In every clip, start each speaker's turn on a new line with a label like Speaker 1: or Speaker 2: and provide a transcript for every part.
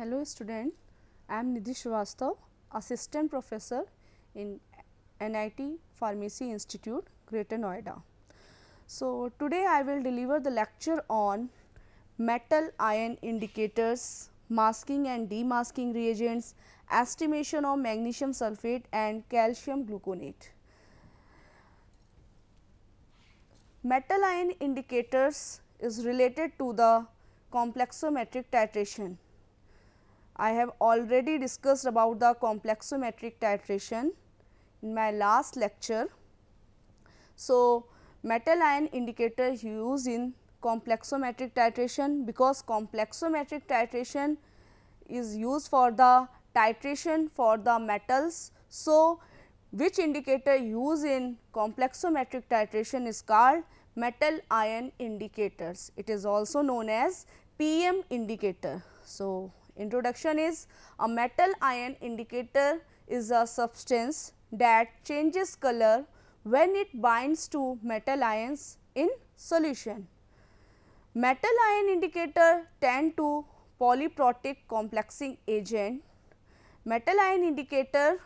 Speaker 1: Hello student, I am Nidhi Srivastav, Assistant Professor in NIT Pharmacy Institute, Greater Noida. So today I will deliver the lecture on metal ion indicators, masking and demasking reagents, estimation of magnesium sulfate and calcium gluconate. Metal ion indicators is related to the complexometric titration. I have already discussed about the complexometric titration in my last lecture. So, metal ion indicator used in complexometric titration because complexometric titration is used for the titration for the metals. So, which indicator used in complexometric titration is called metal ion indicators. It is also known as PM indicator. So, introduction is a metal ion indicator is a substance that changes color when it binds to metal ions in solution. Metal ion indicator tend to polyprotic complexing agent. Metal ion indicator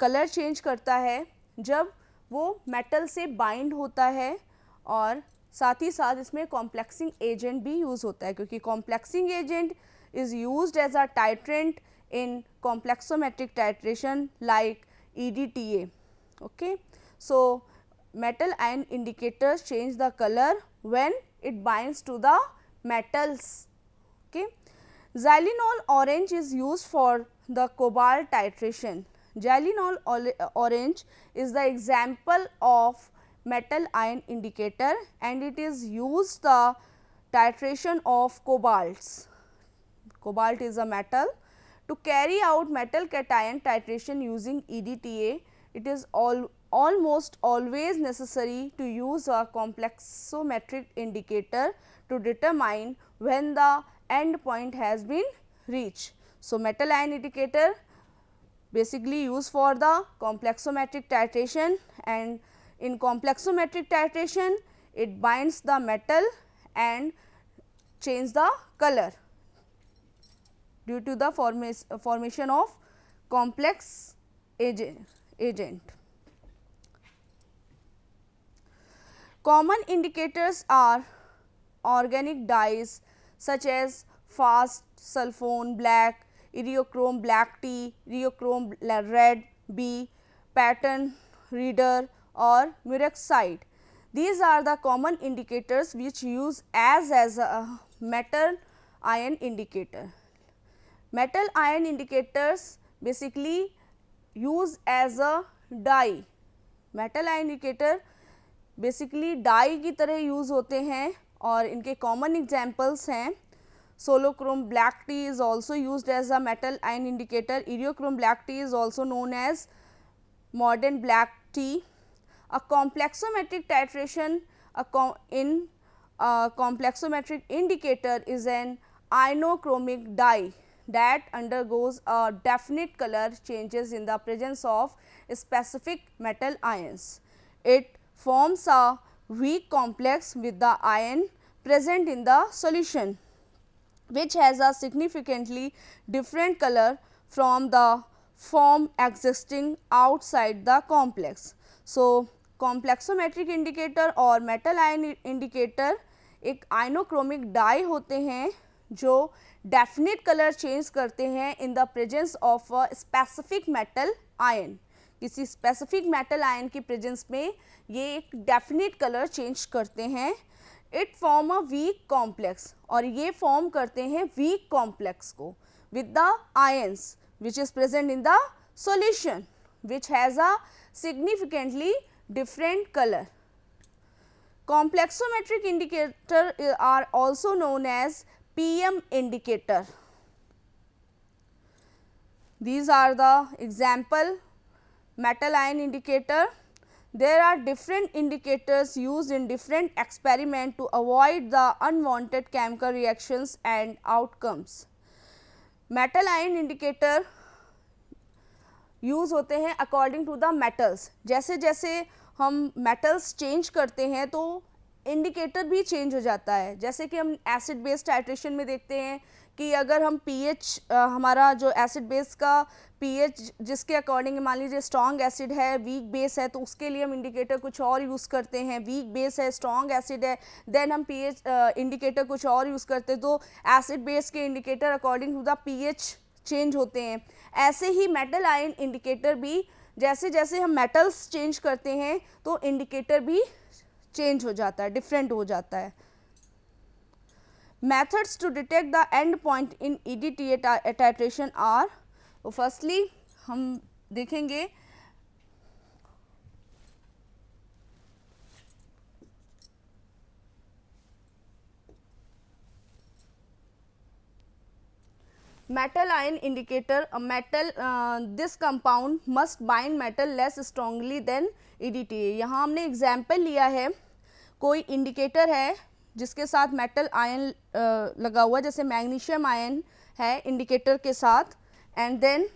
Speaker 1: colour change करता है जब वो metal से bind होता है और साथ ही साथ इसमें कॉम्प्लेक्सिंग एजेंट भी यूज़ होता है क्योंकि complexing agent is used as a titrant in complexometric titration like EDTA. Okay, so metal ion indicators change the color when it binds to the metals. Okay, xylenol orange is used for the cobalt titration. Xylenol orange is the example of metal ion indicator and it is used the titration of cobalts. Cobalt is a metal. To carry out metal cation titration using EDTA, it is almost always necessary to use a complexometric indicator to determine when the end point has been reached. So, metal ion indicator basically used for the complexometric titration, and in complexometric titration it binds the metal and change the color due to the formation of complex agent. Common indicators are organic dyes such as fast sulfone black, iriochrome black T, iriochrome red B, pattern reader or murex-side. These are the common indicators which use as a metal ion indicator. Metal ion indicators basically use as a dye. Metal ion indicator basically dye की तरह use होते हैं और इनके common examples हैं. Solochrome black T is also used as a metal ion indicator. Eriochrome black T is also known as modern black T. A complexometric titration in complexometric indicator is an ionochromic dye that undergoes a definite color changes in the presence of specific metal ions. It forms a weak complex with the ion present in the solution, which has a significantly different color from the form existing outside the complex. So, complexometric indicator और metal ion indicator एक ionochromic dye होते हैं जो definite color change करते हैं in the presence of a specific metal ion. किसी specific metal ion की presence में ये एक डेफिनेट कलर चेंज करते हैं. It form a weak complex और ये फॉर्म करते हैं वीक कॉम्प्लेक्स को with the ions which is present in the solution which has a significantly different color. Complexometric indicator are also known as PM indicator. These are the example metal ion indicator. There are different indicators used in different experiment to avoid the unwanted chemical reactions and outcomes. Metal ion indicator use होते हैं according to the metals. जैसे जैसे हम metals change करते हैं तो indicator भी change हो जाता है। जैसे कि हम एसिड बेस टाइट्रेशन में देखते हैं कि अगर हम पीएच हमारा जो एसिड बेस का पीएच जिसके अकॉर्डिंग मान लीजिए स्ट्रॉन्ग एसिड है, वीक बेस है, तो उसके लिए हम इंडिकेटर कुछ और यूज़ करते हैं। वीक बेस है, स्ट्रॉन्ग एसिड है, देन हम पीएच इंडिकेटर कुछ और यूज़ करते हैं। तो एसिड बेस के indicator according to the pH change होते हैं। ऐसे ही मेटल आयन इंडिकेटर भी जैसे जैसे हम मेटल्स चेंज करते हैं तो इंडिकेटर भी चेंज हो जाता है, डिफरेंट हो जाता है। Methods to detect the end point in EDTA titration are, तो फर्स्टली हम देखेंगे metal ion indicator. A metal this compound must bind metal less strongly than EDTA. यहाँ हमने एग्जाम्पल लिया है, कोई इंडिकेटर है जिसके साथ मेटल आयन लगा हुआ, जैसे मैग्नीशियम आयन है इंडिकेटर के साथ, and then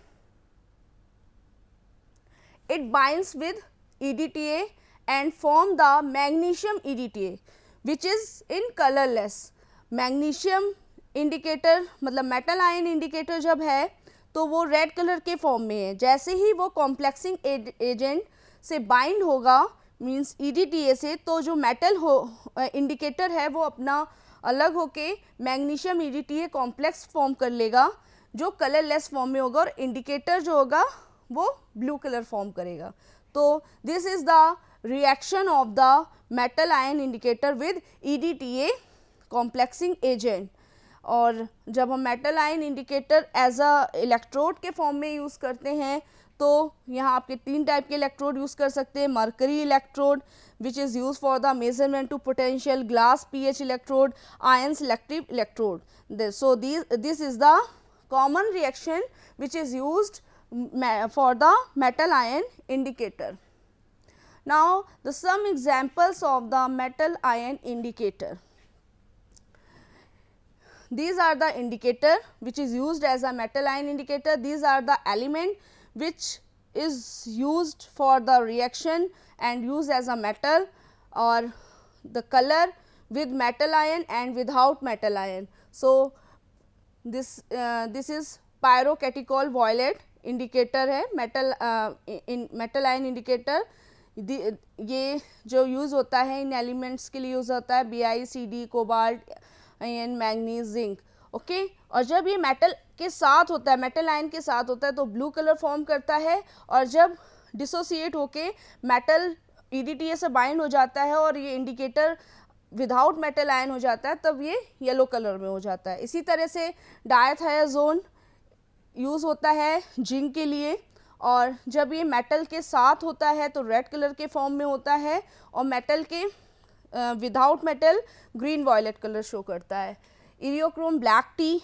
Speaker 1: it binds with EDTA and form the magnesium EDTA which is in colorless. Magnesium indicator मतलब मेटल आयन इंडिकेटर जब है तो वो रेड कलर के फॉर्म में है। जैसे ही वो कॉम्प्लेक्सिंग एजेंट से बाइंड होगा मींस EDTA से, तो जो मेटल इंडिकेटर है वो अपना अलग होके मैग्नीशियम EDTA कॉम्प्लेक्स फॉर्म कर लेगा जो कलरलेस फॉर्म में होगा, और इंडिकेटर जो होगा वो ब्लू कलर फॉर्म करेगा। तो this is the reaction of the metal ion indicator with EDTA complexing agent. और जब हम metal ion indicator as a electrode के फॉर्म में यूज़ करते हैं तो यहाँ आपके 3 टाइप के इलेक्ट्रोड यूज़ कर सकते हैं। Mercury electrode which is use for the measurement to potential, glass pH electrode, ion selective electrode. So this is the common reaction which is used for the metal ion indicator. Now the some examples of the metal ion indicator. These are the indicator which is used as a metal ion indicator. These are the element which is used for the reaction and used as a metal, or the color with metal ion and without metal ion. So this is pyrocatechol violet indicator है, metal ion indicator. ये जो use होता है इन elements के लिए use होता है, BiCd, cobalt, ion, manganese, zinc. Okay, और जब ये मेटल के साथ होता है, मेटल आयन के साथ होता है तो ब्लू कलर फॉर्म करता है, और जब डिसोसिएट होके मेटल EDTA से बाइंड हो जाता है और ये इंडिकेटर विदाउट मेटल आयन हो जाता है तब ये येलो कलर में हो जाता है। इसी तरह से डायथायाजोन यूज़ होता है जिंक के लिए, और जब ये मेटल के साथ होता है तो रेड कलर के फॉर्म में होता है, और मेटल के without metal green violet colour show करता है। Eriochrome black T,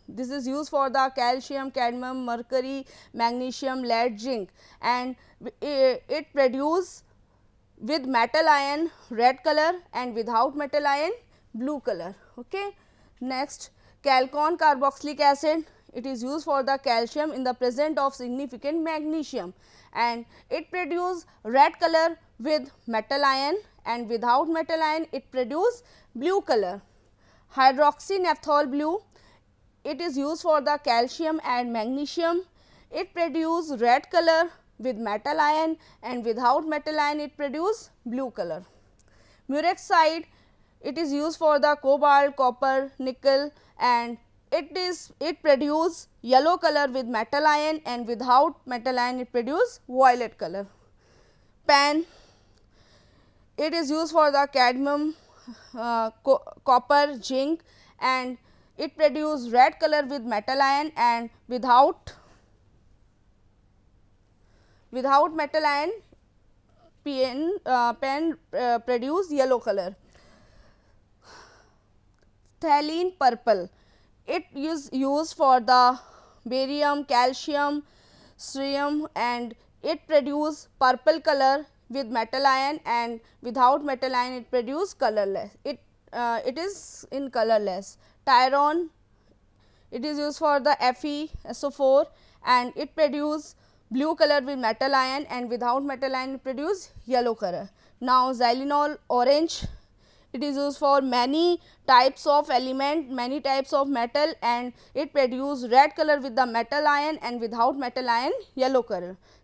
Speaker 1: this is use for the calcium, cadmium, mercury, magnesium, lead, zinc, and it produce with metal ion red color and without metal ion blue color. Okay, next chalcone carboxylic acid, it is used for the calcium in the presence of significant magnesium, and it produce red color with metal ion, and without metal ion it produce blue color. Hydroxynaphthol blue, it is used for the calcium and magnesium, it produce red color with metal ion, and without metal ion it produce blue color. Murex-side, it is used for the cobalt, copper, nickel, and it produce yellow color with metal ion, and without metal ion it produce violet color. Pan, it is used for the cadmium, copper, zinc, and it produce red color with metal ion, and without metal ion pen produce yellow color. Phthalene purple, it is used for the barium, calcium, cerium, and it produce purple color with metal ion, and without metal ion it produce colorless, it is in colorless. Tyrone, it is used for the FeSO4, and it produce blue color with metal ion, and without metal ion it produce yellow color. Now xylenol orange, It is used for many types of element, many types of metal, and it produce red color with the metal ion and without metal ion yellow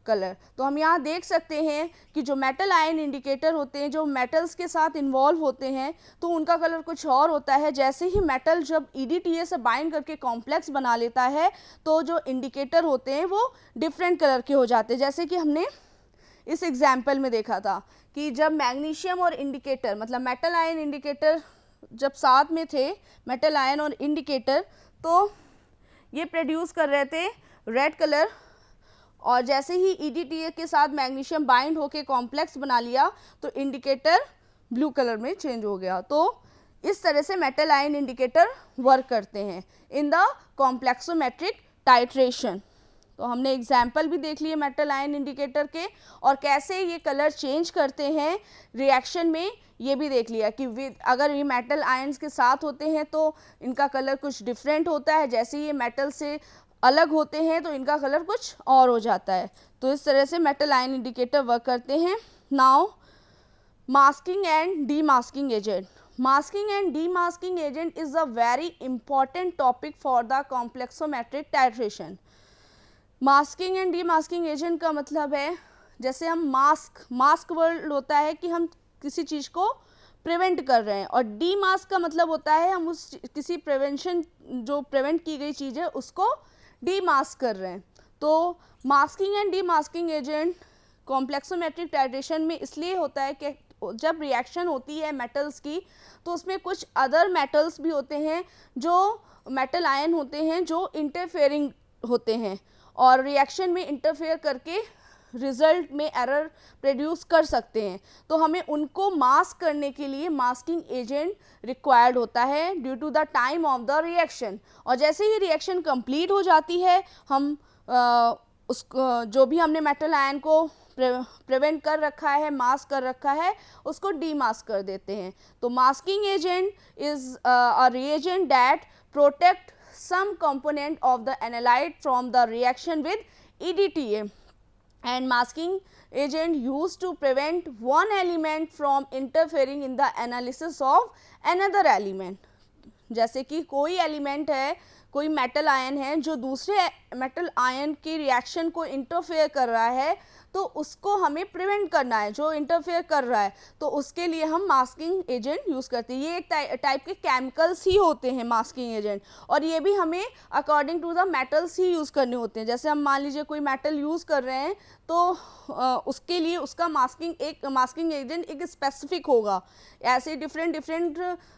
Speaker 1: colour. तो हम यहाँ देख सकते हैं कि जो metal ion indicator होते हैं, जो मेटल्स के साथ इन्वॉल्व होते हैं, तो उनका कलर कुछ और होता है। जैसे ही मेटल जब EDTA से बाइंड करके कॉम्प्लेक्स बना लेता है, तो जो इंडिकेटर होते हैं वो डिफरेंट कलर के हो जाते हैं। जैसे कि हमने इस एग्जाम्पल में देखा था कि जब मैग्नीशियम और इंडिकेटर, मतलब मेटल आयन इंडिकेटर जब साथ में थे, मेटल आयन और इंडिकेटर, तो ये प्रोड्यूस कर रहे थे रेड कलर, और जैसे ही EDTA के साथ मैग्नीशियम बाइंड होके कॉम्प्लेक्स बना लिया तो इंडिकेटर ब्लू कलर में चेंज हो गया। तो इस तरह से मेटल आयन इंडिकेटर वर्क करते हैं इन द कॉम्प्लेक्सोमेट्रिक टाइट्रेशन। तो हमने एग्जाम्पल भी देख लिए मेटल आयन इंडिकेटर के, और कैसे ये कलर चेंज करते हैं रिएक्शन में, ये भी देख लिया कि अगर ये मेटल आयंस के साथ होते हैं तो इनका कलर कुछ डिफरेंट होता है, जैसे ये मेटल से अलग होते हैं तो इनका कलर कुछ और हो जाता है। तो इस तरह से मेटल आयन इंडिकेटर वर्क करते हैं। Now masking and demasking agent. Masking and demasking agent is a very important topic for the complexometric titration. Masking and demasking agent का मतलब है, जैसे हम मास्क वर्ड होता है कि हम किसी चीज़ को प्रिवेंट कर रहे हैं, और डीमास्क का मतलब होता है हम उस किसी प्रिवेंशन, जो प्रिवेंट की गई चीज़ है उसको डीमास्क कर रहे हैं। तो masking and demasking agent complexometric titration में इसलिए होता है कि जब रिएक्शन होती है मेटल्स की, तो उसमें कुछ अदर मेटल्स भी होते हैं, जो मेटल आयन होते हैं, जो इंटरफेयरिंग होते हैं और रिएक्शन में इंटरफेयर करके रिजल्ट में एरर प्रोड्यूस कर सकते हैं। तो हमें उनको मास्क करने के लिए मास्किंग एजेंट रिक्वायर्ड होता है due to the time of the reaction. और जैसे ही रिएक्शन कंप्लीट हो जाती है, हम उसको, जो भी हमने मेटल आयन को प्रिवेंट कर रखा है, मास्क कर रखा है, उसको डीमास्क कर देते हैं। तो masking agent is a reagent that protect some component of the analyte from the reaction with EDTA, and masking agent used to prevent one element from interfering in the analysis of another element। जैसे कि कोई element है, कोई metal ion है जो दूसरे metal ion की reaction को इंटरफेयर कर रहा है, तो उसको हमें प्रिवेंट करना है, जो इंटरफेयर कर रहा है, तो उसके लिए हम मास्किंग एजेंट यूज़ करते हैं। ये एक टाइप के केमिकल्स ही होते हैं मास्किंग एजेंट, और ये भी हमें अकॉर्डिंग टू द मेटल्स ही यूज़ करने होते हैं। जैसे हम मान लीजिए कोई मेटल यूज़ कर रहे हैं, तो उसके लिए उसका मास्किंग एजेंट एक स्पेसिफिक होगा। ऐसे डिफरेंट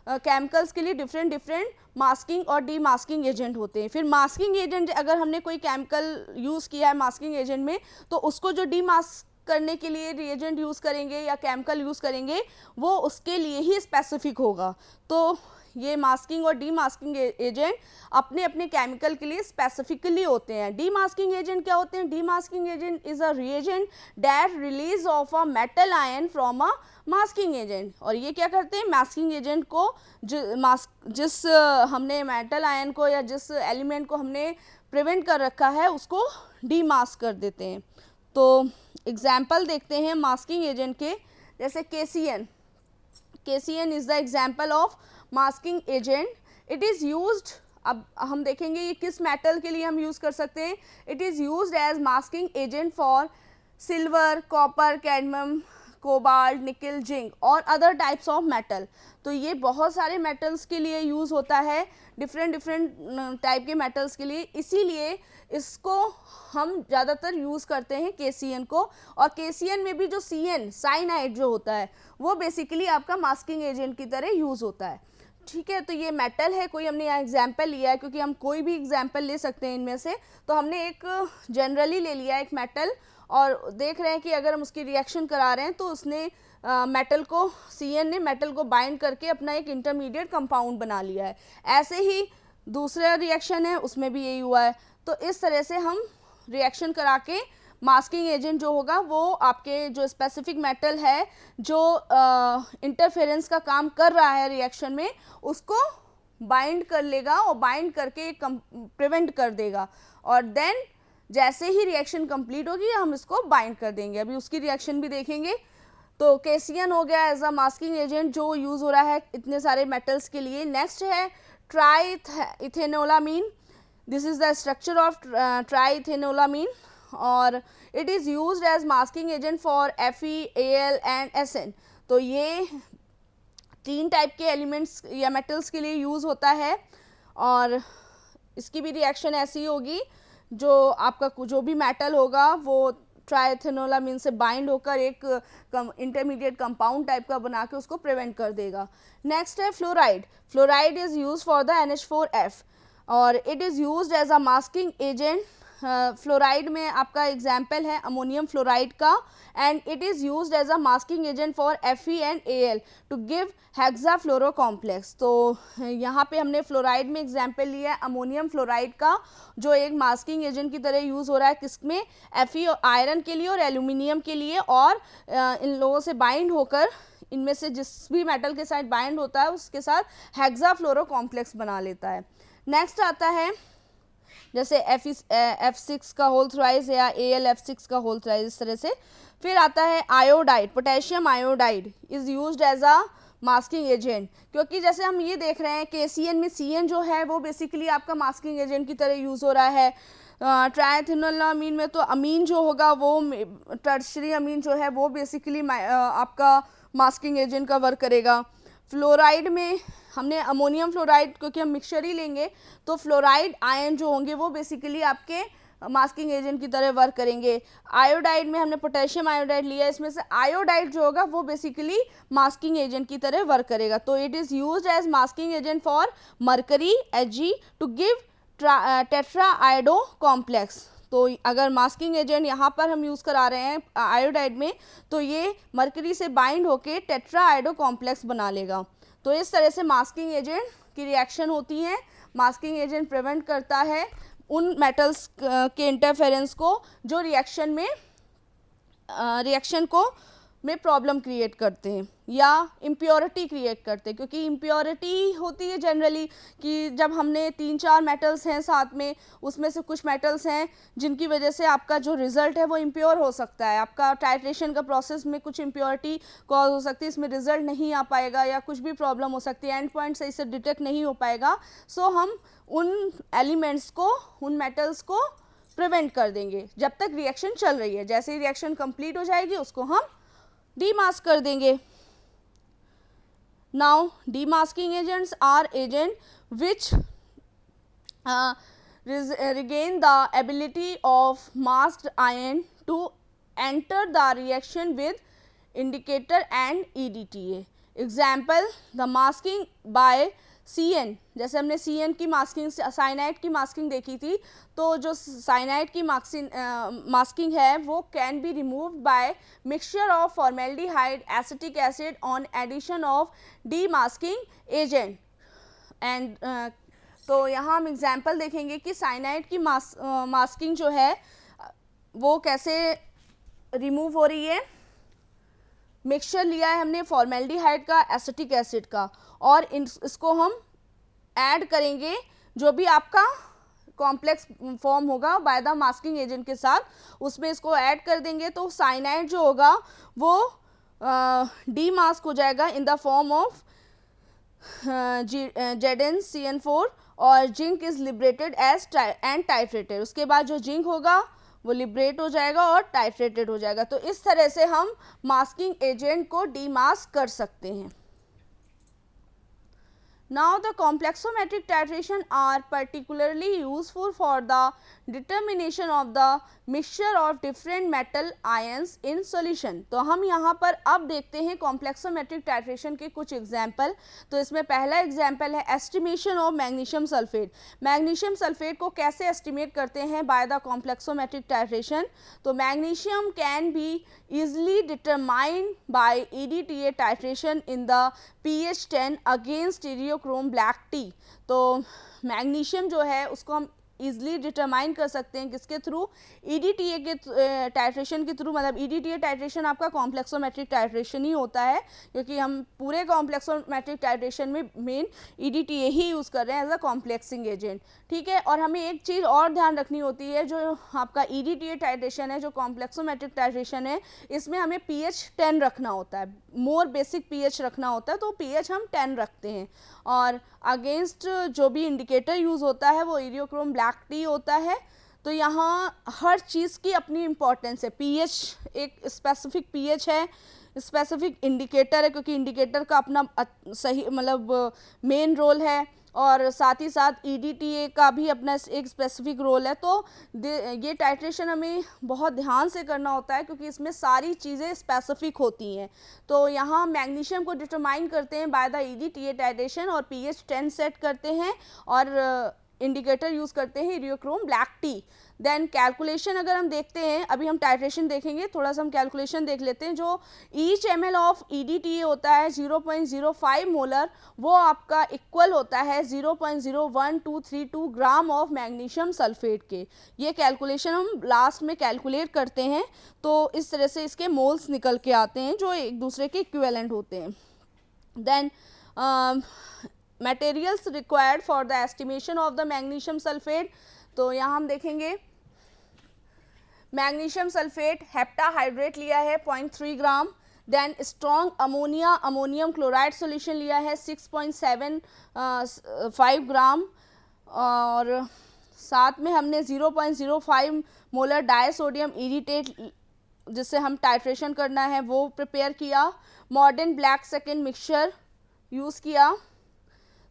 Speaker 1: केमिकल्स के लिए डिफरेंट मास्किंग और डीमास्किंग एजेंट होते हैं। फिर मास्किंग एजेंट, अगर हमने कोई केमिकल यूज़ किया है मास्किंग एजेंट में, तो उसको जो डीमास्क करने के लिए रिएजेंट यूज़ करेंगे या केमिकल यूज़ करेंगे, वो उसके लिए ही स्पेसिफिक होगा। तो ये मास्किंग और डीमास्किंग एजेंट अपने अपने केमिकल के लिए स्पेसिफिकली होते हैं। डीमास्किंग एजेंट क्या होते हैं? Demasking agent is a reagent that release of a metal ion from a masking agent. और ये क्या करते हैं? मास्किंग एजेंट को जिस हमने मेटल आयन को या जिस एलिमेंट को हमने प्रिवेंट कर रखा है, उसको डीमास्क कर देते हैं। तो एग्जाम्पल देखते हैं मास्किंग एजेंट के, जैसे KCN is the example of masking agent. It is used, अब हम देखेंगे ये किस मेटल के लिए हम यूज़ कर सकते हैं। It is used as masking agent for silver, copper, cadmium, cobalt, nickel, zinc और अदर टाइप्स ऑफ मेटल। तो ये बहुत सारे मेटल्स के लिए यूज़ होता है, डिफरेंट टाइप के मेटल्स के लिए, इसीलिए इसको हम ज़्यादातर यूज़ करते हैं KCN को। और KCN में भी जो साइनाइड जो होता है, वो बेसिकली आपका मास्किंग एजेंट की तरह यूज़ होता है। ठीक है, तो ये मेटल है, कोई हमने यहाँ एग्जाम्पल लिया है, क्योंकि हम कोई भी एग्जाम्पल ले सकते हैं इनमें से। तो हमने एक जनरली ले लिया एक मेटल, और देख रहे हैं कि अगर हम उसकी रिएक्शन करा रहे हैं, तो उसने मेटल को, CN ने मेटल को बाइंड करके अपना एक इंटरमीडिएट कंपाउंड बना लिया है। ऐसे ही दूसरा रिएक्शन है, उसमें भी यही हुआ है। तो इस तरह से हम रिएक्शन करा के मास्किंग एजेंट जो होगा, वो आपके जो स्पेसिफिक मेटल है, जो इंटरफेरेंस का काम कर रहा है रिएक्शन में, उसको बाइंड कर लेगा और बाइंड करके प्रिवेंट कर देगा। और देन जैसे ही रिएक्शन कंप्लीट होगी, हम इसको बाइंड कर देंगे। अभी उसकी रिएक्शन भी देखेंगे। तो KCN हो गया एज अ मास्किंग एजेंट जो यूज़ हो रहा है इतने सारे मेटल्स के लिए। नेक्स्ट है triethanolamine. This is the structure of triethanolamine और it is used as masking agent for FeAl and SN। तो ये 3 टाइप के एलिमेंट्स या मेटल्स के लिए यूज़ होता है और इसकी भी रिएक्शन ऐसी होगी, जो आपका जो भी मेटल होगा वो ट्राइथेनोलामीन से बाइंड होकर एक इंटरमीडिएट कंपाउंड टाइप का बना के उसको प्रिवेंट कर देगा। नेक्स्ट है fluoride. Fluoride is use for the NH4F और it is used as a masking agent. Fluoride में आपका एग्जाम्पल है अमोनियम फ्लोराइड का and it is used as a masking agent for Fe and Al to give hexa complex. तो यहाँ पे हमने fluoride में एग्जाम्पल लिया है अमोनियम फ्लोराइड का, जो एक मास्किंग एजेंट की तरह यूज़ हो रहा है किसमें, Fe आयरन के लिए और एल्यूमिनियम के लिए, और इन लोगों से बाइंड होकर इनमें से जिस भी मेटल के साथ बाइंड होता है उसके साथ हेक्सा कॉम्प्लेक्स बना लेता है। नेक्स्ट आता है जैसे F6 का होल थ्राइस या AlF6 का होल थ्राइस, इस तरह से। फिर आता है iodide, potassium iodide is used as a masking agent, क्योंकि जैसे हम ये देख रहे हैं KCN में Cn जो है वो बेसिकली आपका मास्किंग एजेंट की तरह यूज़ हो रहा है। ट्राइथेनोलामीन में तो अमीन जो होगा वो टर्शरी अमीन जो है वो बेसिकली आपका मास्किंग एजेंट का वर्क करेगा। फ्लोराइड में हमने अमोनियम फ्लोराइड, क्योंकि हम मिक्सचर ही लेंगे तो फ्लोराइड आयन जो होंगे वो बेसिकली आपके मास्किंग एजेंट की तरह वर्क करेंगे। आयोडाइड में हमने पोटेशियम आयोडाइड लिया, इसमें से आयोडाइड जो होगा वो बेसिकली मास्किंग एजेंट की तरह वर्क करेगा। तो it is used as masking agent for mercury Hg to give tetra iodo complex. तो अगर मास्किंग एजेंट यहाँ पर हम यूज़ करा रहे हैं आयोडाइड में, तो ये मरकरी से बाइंड होके टेट्रा आयोडो कॉम्प्लेक्स बना लेगा। तो इस तरह से मास्किंग एजेंट की रिएक्शन होती है। मास्किंग एजेंट प्रिवेंट करता है उन मेटल्स के इंटरफेरेंस को जो रिएक्शन में प्रॉब्लम क्रिएट करते हैं या इम्प्योरिटी क्रिएट करते हैं, क्योंकि इम्प्योरिटी होती है जनरली कि जब हमने 3-4 मेटल्स हैं साथ में, उसमें से कुछ मेटल्स हैं जिनकी वजह से आपका जो रिज़ल्ट है वो इम्प्योर हो सकता है। आपका टाइट्रेशन का प्रोसेस में कुछ इम्प्योरिटी कॉज हो सकती है, इसमें रिज़ल्ट नहीं आ पाएगा या कुछ भी प्रॉब्लम हो सकती है, एंड पॉइंट सही से डिटेक्ट नहीं हो पाएगा। सो हम उन एलिमेंट्स को, उन मेटल्स को प्रिवेंट कर देंगे जब तक रिएक्शन चल रही है। जैसे ही रिएक्शन कंप्लीट हो जाएगी उसको हम डीमास्क कर देंगे। Now demasking agents are agent which regain the ability of masked ion to enter the reaction with indicator and EDTA. Example, the masking by Cn, जैसे हमने Cn की मास्किंग, साइनाइड की मास्किंग देखी थी, तो जो साइनाइड की मास्किंग है वो can be removed by mixture of formaldehyde acetic acid on addition of demasking agent. And तो यहाँ हम एग्जाम्पल देखेंगे कि साइनाइड की मास्किंग जो है वो कैसे रिमूव हो रही है। मिक्सचर लिया है हमने फॉर्मेल्डिहाइड का, एसिटिक एसिड का, और इसको हम ऐड करेंगे जो भी आपका कॉम्प्लेक्स फॉर्म होगा बाय द मास्किंग एजेंट के साथ, उसमें इसको ऐड कर देंगे तो साइनाइड जो होगा वो डीमास्क हो जाएगा in the form of ZnCN4 और zinc is liberated as and titrated. उसके बाद जो जिंक होगा वो लिबरेट हो जाएगा और टाइट्रेटेड हो जाएगा। तो इस तरह से हम मास्किंग एजेंट को डीमास्क कर सकते हैं। Now the complexometric titration are particularly useful for the determination of the mixture of different metal ions in solution। तो हम यहाँ पर अब देखते हैं complexometric titration के कुछ एग्जाम्पल। तो इसमें पहला एग्जाम्पल है estimation of magnesium sulfate। Magnesium sulphate को कैसे एस्टिमेट करते हैं बाय द complexometric titration। तो magnesium can be easily determined by EDTA titration in the pH 10 against stereochrome black tea। तो मैग्नीशियम जो है उसको हम ईजिली डिटरमाइन कर सकते हैं किसके थ्रू, EDTA के टाइट्रेशन के थ्रू। मतलब EDTA टाइट्रेशन आपका कॉम्प्लेक्सोमेट्रिक टाइट्रेशन ही होता है, क्योंकि हम पूरे कॉम्प्लेक्सोमेट्रिक टाइट्रेशन में मेन EDTA ही यूज़ कर रहे हैं एज अ कॉम्प्लेक्सिंग एजेंट, ठीक है। और हमें एक चीज़ और ध्यान रखनी होती है, जो आपका EDTA टाइट्रेशन है, जो कॉम्प्लेक्सोमेट्रिक टाइट्रेशन है, इसमें हमें pH 10 रखना होता है, मोर बेसिक pH रखना होता है, तो pH हम 10 रखते हैं। और अगेंस्ट जो भी इंडिकेटर यूज़ होता है वो इरियोक्रोम ब्लैक टी होता है। तो यहाँ हर चीज़ की अपनी इम्पोर्टेंस है, pH एक स्पेसिफिक pH है, स्पेसिफिक इंडिकेटर है, क्योंकि इंडिकेटर का अपना सही मतलब मेन रोल है, और साथ ही साथ EDTA का भी अपना एक स्पेसिफिक रोल है। तो ये टाइट्रेशन हमें बहुत ध्यान से करना होता है, क्योंकि इसमें सारी चीज़ें स्पेसिफिक होती हैं। तो यहाँ मैग्नीशियम को डिटरमाइन करते हैं बाय द EDTA टाइट्रेशन, और pH 10 सेट करते हैं, और इंडिकेटर यूज़ करते हैं eriochrome black T. Then calculation अगर हम देखते हैं, अभी हम टाइट्रेशन देखेंगे, थोड़ा सा हम कैलकुलेशन देख लेते हैं। जो ईच ml ऑफ EDTA होता है 0.05 मोलर, वो आपका इक्वल होता है 0.01232 ग्राम ऑफ मैग्नीशियम सल्फेट के। ये कैलकुलेशन हम लास्ट में कैलकुलेट करते हैं, तो इस तरह से इसके मोल्स निकल के आते हैं जो एक दूसरे के इक्विवेलेंट होते हैं। Then materials required for the estimation of the magnesium sulfate, तो यहाँ हम देखेंगे मैग्नीशियम सल्फेट हेप्टाहाइड्रेट लिया है 0.3 gram. Then strong ammonia ammonium chloride solution लिया है 6.75 ग्राम, और साथ में हमने 0.05 मोलर डायसोडियम इरिटेट जिससे हम टाइट्रेशन करना है वो प्रिपेयर किया। Modern black second mixture use किया,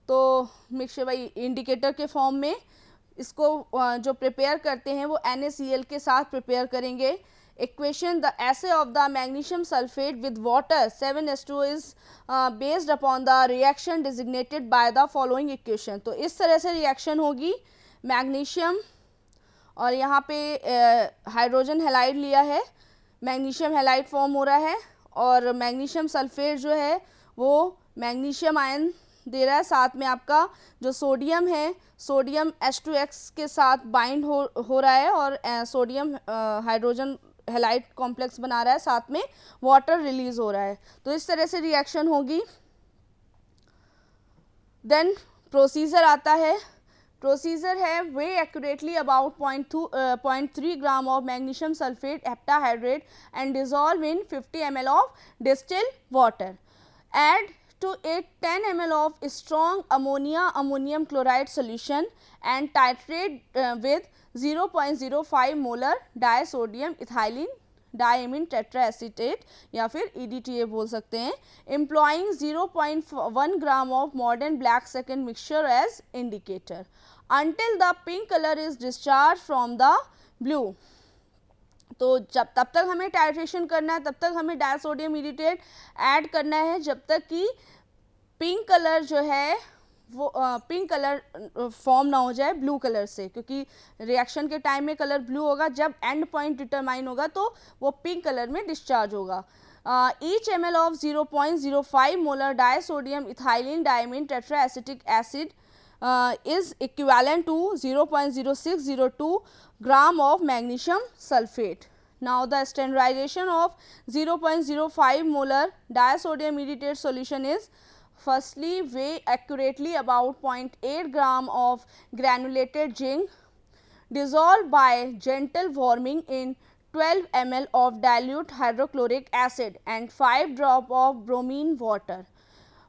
Speaker 1: तो मिक्सचर भाई इंडिकेटर के फॉर्म में इसको जो प्रिपेयर करते हैं वो NaCl के साथ प्रिपेयर करेंगे। Equation the essay of the magnesium sulphate with water 7s2 is based upon the reaction designated by the following equation. तो इस तरह से रिएक्शन होगी, मैग्नीशियम और यहाँ पे हाइड्रोजन हैलाइड लिया है, मैग्नीशियम हैलाइड फॉर्म हो रहा है, और मैग्नीशियम सल्फेट जो है वो मैग्नीशियम आयन दे रहा है, साथ में आपका जो सोडियम है सोडियम H2X के साथ बाइंड हो रहा है, और सोडियम हाइड्रोजन हैलाइड कॉम्प्लेक्स बना रहा है, साथ में वाटर रिलीज हो रहा है। तो इस तरह से रिएक्शन होगी। देन प्रोसीजर आता है, प्रोसीजर है weigh accurately about 0.3 gram of magnesium sulphate heptahydrate and dissolve in 50 ml of distilled water, add to it 10 ml of strong ammonia ammonium chloride solution and titrate with 0.05 molar disodium ethylene diamine tetraacetate या फिर EDTA बोल सकते हैं, employing 0.1 gram of modern black second mixture as indicator until the pink color is discharged from the blue। तो जब तब तक हमें टाइट्रेशन करना है, तब तक हमें डायसोडियम इरिटेट ऐड करना है, जब तक कि पिंक कलर जो है वो पिंक कलर फॉर्म ना हो जाए ब्लू कलर से, क्योंकि रिएक्शन के टाइम में कलर ब्लू होगा, जब एंड पॉइंट डिटरमाइन होगा तो वो पिंक कलर में डिस्चार्ज होगा। Each ml of 0.05 molar disodium ethylene diamine tetraacetic acid is equivalent to 0.0602 gram of magnesium sulfate. Now the standardization of 0.05 molar disodium iridate solution is, firstly weigh accurately about 0.8 gram of granulated zinc dissolved by gentle warming in 12 ml of dilute hydrochloric acid and 5 drop of bromine water.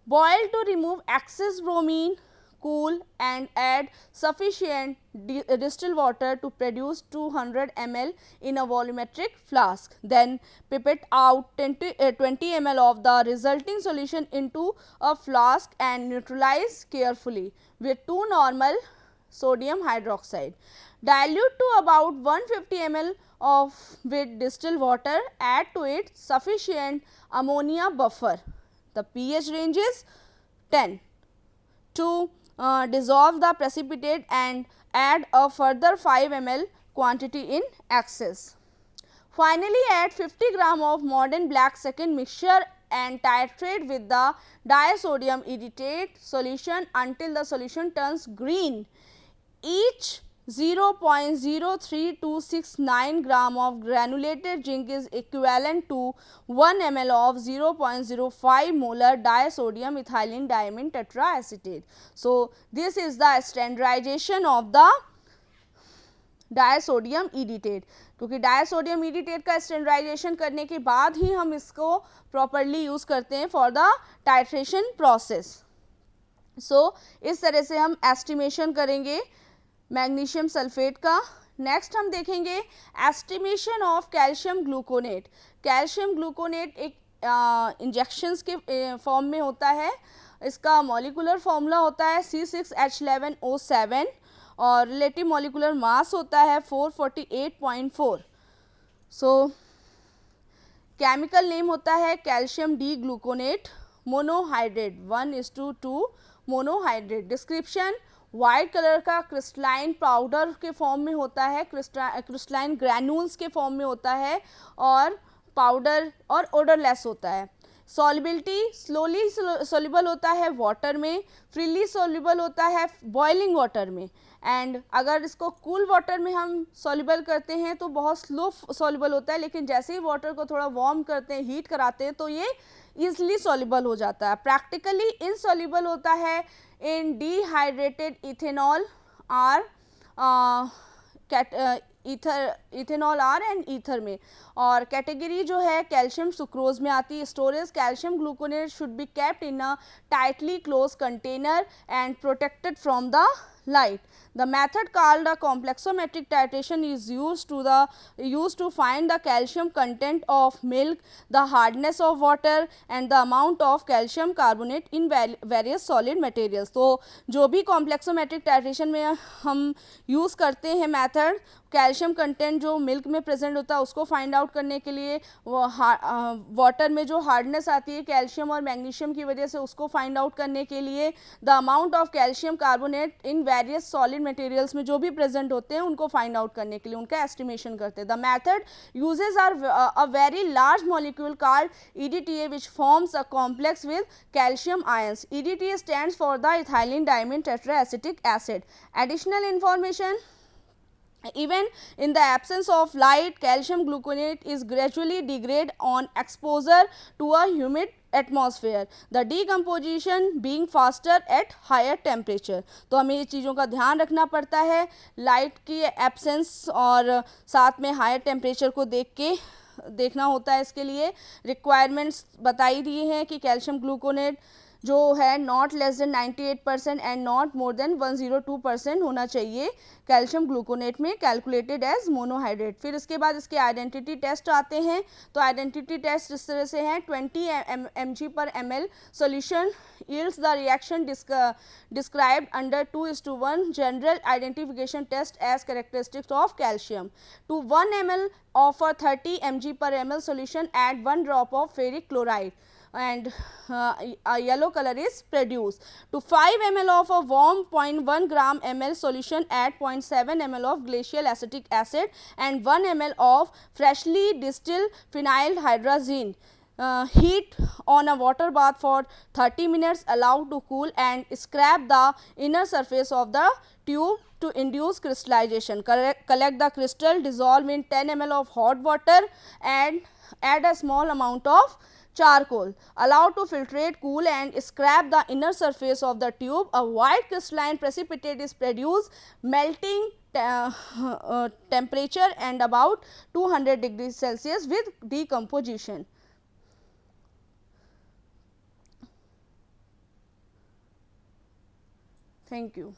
Speaker 1: Boil to remove excess bromine, cool and add sufficient distilled water to produce 200 ml in a volumetric flask. Then pipette out 20 ml of the resulting solution into a flask and neutralize carefully with 2 normal sodium hydroxide. Dilute to about 150 ml of with distilled water, add to it sufficient ammonia buffer. The pH range is 10. To dissolve the precipitate and add a further 5 ml quantity in excess. Finally, add 50 gram of modern black second mixture and titrate with the disodium iridate solution until the solution turns green. Each 0.03269 gram of granulated zinc is equivalent to 1 ml of 0.05 molar disodium ethylene diamine tetraacetate. So, this is the standardization of the डायसोडियम ईडिटेट, क्योंकि डायसोडियम ईडिटेट का standardisation करने के बाद ही हम इसको properly use करते हैं for the titration process. सो इस तरह से हम एस्टिमेशन करेंगे मैग्नीशियम सल्फेट का. नेक्स्ट हम देखेंगे estimation of calcium gluconate. Calcium gluconate एक इंजेक्शंस के फॉर्म में होता है. इसका मॉलिकुलर फॉर्मूला होता है C6H11O7 और रिलेटिव मॉलिकुलर मास होता है 448.4. सो केमिकल नेम होता है calcium D gluconate monohydrate 1:2 monohydrate. Description white colour का क्रिस्टलाइन पाउडर के फॉर्म में होता है, क्रिस्टलाइन ग्रैन्यूल्स के फॉर्म में होता है और पाउडर और ओडरलेस होता है. सॉल्युबिलिटी स्लोली सोल्यूबल होता है वाटर में, फ्रीली सोल्यूबल होता है बॉइलिंग वाटर में. एंड अगर इसको कूल वाटर में हम सॉल्यूबल करते हैं तो बहुत स्लो सॉल्यूबल होता है, लेकिन जैसे ही वाटर को थोड़ा वार्म करते हैं, हीट कराते हैं, तो ये ईजिली सॉल्यूबल हो जाता है. प्रैक्टिकली इनसॉल्यूबल होता है in dehydrated ethanol R ethanol R and ether में. और कैटेगरी जो है कैल्शियम सुक्रोज में आती है. Storage calcium gluconate should be kept in a tightly close container and protected from the light. The method called a complexometric titration is used to find the calcium content of milk, the hardness of water and the amount of calcium carbonate in various solid materials. तो जो भी complexometric titration में हम use करते हैं method, calcium content जो milk में present होता है उसको फाइंड आउट करने के लिए, वाटर में जो हार्डनेस आती है कैल्शियम और मैग्नीशियम की वजह से उसको फाइंड आउट करने के लिए, the amount of calcium carbonate in various solid materials में जो भी प्रेजेंट होते हैं उनको फाइंड आउट करने के लिए उनका एस्टिमेशन करते हैं. The method uses are a very large molecule called EDTA which forms a complex with calcium ions. EDTA stands for the ethylene diamine tetraacetic acid. Additional information: even in the absence of light, calcium gluconate is gradually degrade on exposure to a humid atmosphere, the decomposition being faster at higher temperature. तो हमें ये चीज़ों का ध्यान रखना पड़ता है, light की एब्सेंस और साथ में हायर टेम्परेचर को देख के देखना होता है. इसके लिए रिक्वायरमेंट्स बताई दी हैं कि कैल्शियम ग्लूकोनेट जो है not less than 98% and not more than 102% होना चाहिए कैल्शियम ग्लूकोनेट में, कैलकुलेटेड एज मोनोहाइड्रेट. फिर इसके बाद इसके आइडेंटिटी टेस्ट आते हैं. तो आइडेंटिटी टेस्ट इस तरह से हैं: 20 mg/ml solution yields the reaction described under 2:1 general identification test as characteristics of calcium. To 1 ml of a 30 mg/ml solution add 1 drop of ferric chloride and a yellow color is produced. To 5 ml of a warm 0.1 gram ml solution add 0.7 ml of glacial acetic acid and 1 ml of freshly distilled phenylhydrazine. Heat on a water bath for 30 minutes, allow to cool and scrape the inner surface of the tube to induce crystallization. Collect the crystal, dissolve in 10 ml of hot water and add a small amount of charcoal. Allow to filtrate, cool and scrape the inner surface of the tube. A white crystalline precipitate is produced. Melting temperature and about 200 degrees Celsius with decomposition. Thank you.